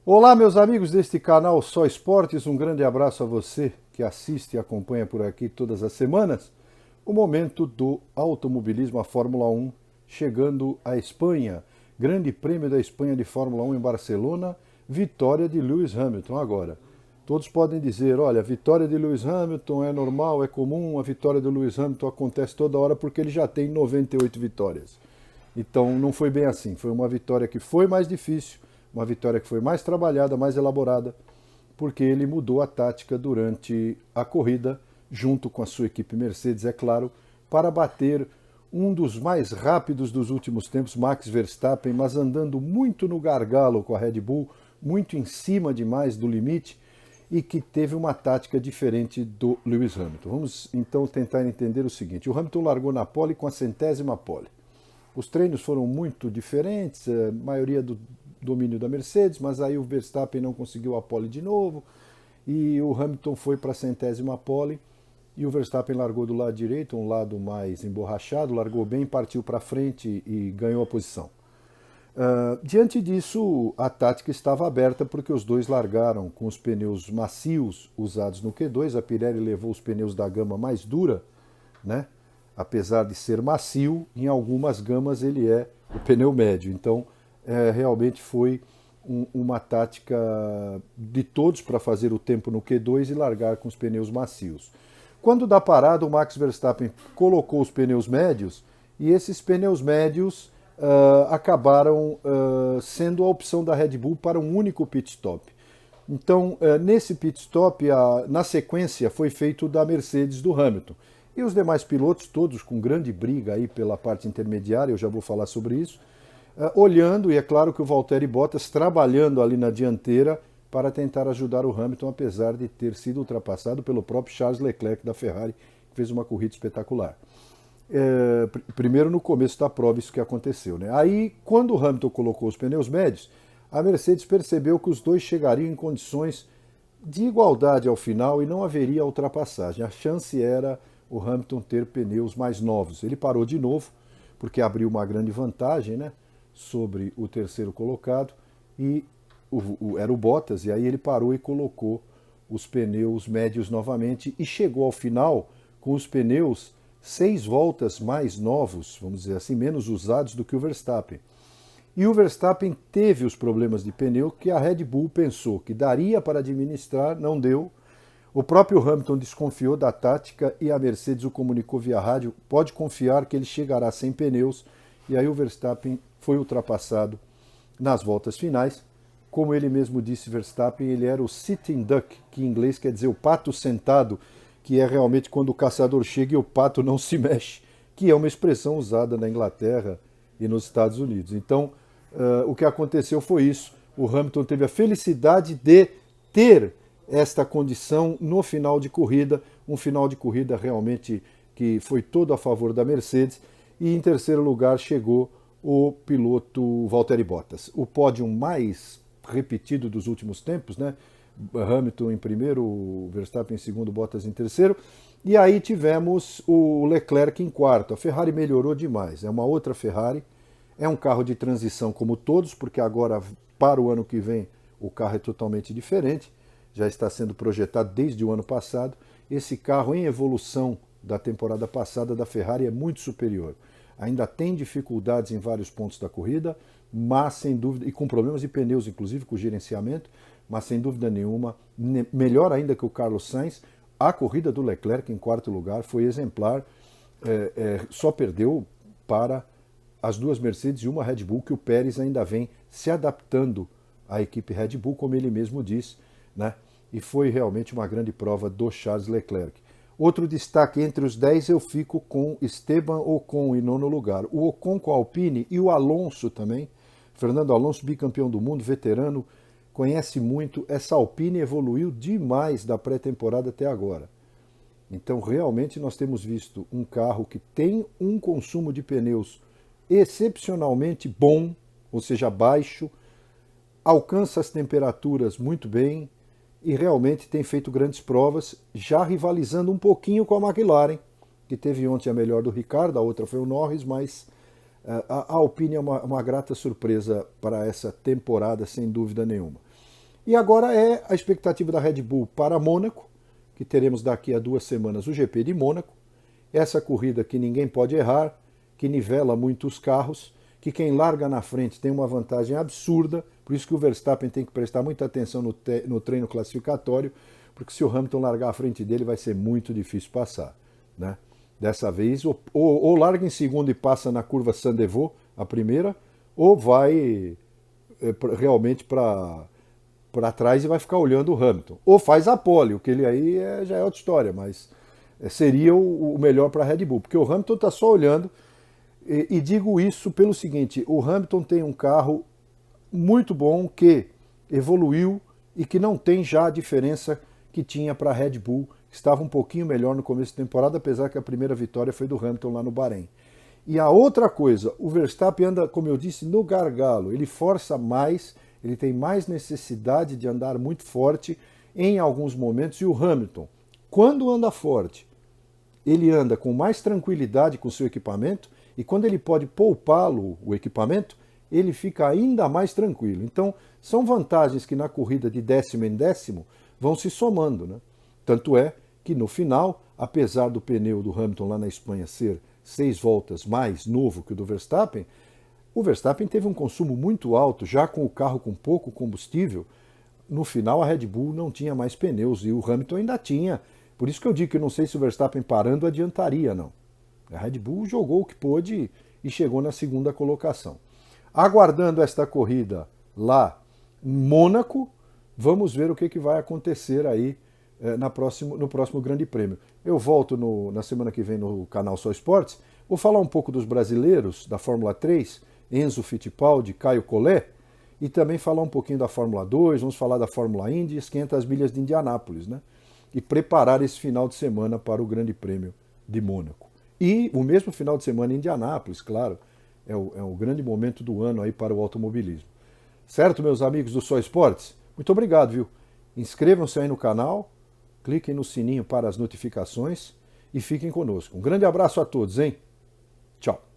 Olá, meus amigos deste canal Só Esportes, um grande abraço a você que assiste e acompanha por aqui todas as semanas. O momento do automobilismo, a Fórmula 1, chegando à Espanha. Grande Prêmio da Espanha de Fórmula 1 em Barcelona, vitória de Lewis Hamilton agora. Todos podem dizer, olha, a vitória de Lewis Hamilton é normal, é comum, a vitória de Lewis Hamilton acontece toda hora porque ele já tem 98 vitórias. Então não foi bem assim. Foi uma vitória que foi mais difícil, uma vitória que foi mais trabalhada, mais elaborada, porque ele mudou a tática durante a corrida, junto com a sua equipe Mercedes, é claro, para bater um dos mais rápidos dos últimos tempos, Max Verstappen, mas andando muito no gargalo com a Red Bull, muito em cima demais do limite, e que teve uma tática diferente do Lewis Hamilton. Vamos então tentar entender o seguinte: o Hamilton largou na pole com a 100ª pole. Os treinos foram muito diferentes, a maioria do domínio da Mercedes, mas aí o Verstappen não conseguiu a pole de novo e o Hamilton foi para a 100ª pole e o Verstappen largou do lado direito, um lado mais emborrachado, largou bem, partiu para frente e ganhou a posição. Diante disso, a tática estava aberta porque os dois largaram com os pneus macios usados no Q2. A Pirelli levou os pneus da gama mais dura, né? Apesar de ser macio, em algumas gamas ele é o pneu médio. Então, realmente foi uma tática de todos para fazer o tempo no Q2 e largar com os pneus macios. Quando dá parada, o Max Verstappen colocou os pneus médios e esses pneus médios acabaram sendo a opção da Red Bull para um único pit stop. Então, nesse pit stop, na sequência, foi feito da Mercedes do Hamilton. E os demais pilotos, todos com grande briga aí pela parte intermediária, eu já vou falar sobre isso, olhando, e é claro que o Valtteri Bottas trabalhando ali na dianteira para tentar ajudar o Hamilton, apesar de ter sido ultrapassado pelo próprio Charles Leclerc da Ferrari, que fez uma corrida espetacular. Primeiro no começo da prova isso que aconteceu, né? Aí, quando o Hamilton colocou os pneus médios, a Mercedes percebeu que os dois chegariam em condições de igualdade ao final e não haveria ultrapassagem. A chance era o Hamilton ter pneus mais novos. Ele parou de novo, porque abriu uma grande vantagem, né, sobre o terceiro colocado, e era o Bottas, e aí ele parou e colocou os pneus médios novamente e chegou ao final com os pneus 6 voltas mais novos, vamos dizer assim, menos usados do que o Verstappen. E o Verstappen teve os problemas de pneu que a Red Bull pensou que daria para administrar, não deu. O próprio Hamilton desconfiou da tática e a Mercedes o comunicou via rádio: pode confiar que ele chegará sem pneus. E aí o Verstappen foi ultrapassado nas voltas finais. Como ele mesmo disse, Verstappen, ele era o sitting duck, que em inglês quer dizer o pato sentado, que é realmente quando o caçador chega e o pato não se mexe, que é uma expressão usada na Inglaterra e nos Estados Unidos. Então, o que aconteceu foi isso. O Hamilton teve a felicidade de ter esta condição no final de corrida, um final de corrida realmente que foi todo a favor da Mercedes, e em terceiro lugar chegou o piloto Valtteri Bottas. O pódio mais repetido dos últimos tempos, né? Hamilton em primeiro, Verstappen em segundo, Bottas em terceiro. E aí tivemos o Leclerc em quarto. A Ferrari melhorou demais, é uma outra Ferrari, é um carro de transição como todos, porque agora para o ano que vem o carro é totalmente diferente, já está sendo projetado desde o ano passado. Esse carro em evolução da temporada passada da Ferrari é muito superior. Ainda tem dificuldades em vários pontos da corrida, mas sem dúvida, e com problemas de pneus, inclusive com o gerenciamento, mas sem dúvida nenhuma, melhor ainda que o Carlos Sainz. A corrida do Leclerc em quarto lugar foi exemplar, só perdeu para as duas Mercedes e uma Red Bull, que o Pérez ainda vem se adaptando à equipe Red Bull, como ele mesmo disse, né? E foi realmente uma grande prova do Charles Leclerc. Outro destaque entre os 10 eu fico com Esteban Ocon em nono lugar. O Ocon com a Alpine e o Alonso também. Fernando Alonso, bicampeão do mundo, veterano, conhece muito. Essa Alpine evoluiu demais da pré-temporada até agora. Então, realmente, nós temos visto um carro que tem um consumo de pneus excepcionalmente bom, ou seja, baixo, alcança as temperaturas muito bem e realmente tem feito grandes provas, já rivalizando um pouquinho com a McLaren, que teve ontem a melhor do Ricciardo, a outra foi o Norris, mas a Alpine é uma grata surpresa para essa temporada, sem dúvida nenhuma. E agora é a expectativa da Red Bull para Mônaco, que teremos daqui a 2 semanas o GP de Mônaco. Essa corrida que ninguém pode errar, que nivela muito os carros, que quem larga na frente tem uma vantagem absurda, por isso que o Verstappen tem que prestar muita atenção no treino classificatório, porque se o Hamilton largar à frente dele vai ser muito difícil passar, né? Dessa vez, ou larga em segundo e passa na curva Sandevaux, a primeira, ou vai realmente para trás e vai ficar olhando o Hamilton. Ou faz a pole, o que ele aí já é outra história, mas seria o melhor para a Red Bull, porque o Hamilton está só olhando, e digo isso pelo seguinte, o Hamilton tem um carro muito bom que evoluiu e que não tem já a diferença que tinha para a Red Bull, que estava um pouquinho melhor no começo da temporada, apesar que a primeira vitória foi do Hamilton lá no Bahrein. E a outra coisa, o Verstappen anda, como eu disse, no gargalo, ele força mais, ele tem mais necessidade de andar muito forte em alguns momentos, e o Hamilton, quando anda forte, ele anda com mais tranquilidade com o seu equipamento, e quando ele pode poupá-lo, o equipamento, ele fica ainda mais tranquilo. Então, são vantagens que na corrida de décimo em décimo vão se somando, né? Tanto é que no final, apesar do pneu do Hamilton lá na Espanha ser 6 voltas mais novo que o do Verstappen, o Verstappen teve um consumo muito alto, já com o carro com pouco combustível. No final, a Red Bull não tinha mais pneus e o Hamilton ainda tinha. Por isso que eu digo que eu não sei se o Verstappen parando adiantaria, não. A Red Bull jogou o que pôde e chegou na segunda colocação. Aguardando esta corrida lá em Mônaco, vamos ver o que vai acontecer aí no próximo Grande Prêmio. Eu volto na semana que vem no canal Só Esportes, vou falar um pouco dos brasileiros da Fórmula 3, Enzo Fittipaldi, Caio Collet, e também falar um pouquinho da Fórmula 2, vamos falar da Fórmula Indy e as 500 milhas de Indianápolis, né? E preparar esse final de semana para o Grande Prêmio de Mônaco. E o mesmo final de semana em Indianápolis, claro, é o grande momento do ano aí para o automobilismo. Certo, meus amigos do Só Esportes? Muito obrigado, viu? Inscrevam-se aí no canal, cliquem no sininho para as notificações e fiquem conosco. Um grande abraço a todos, hein? Tchau.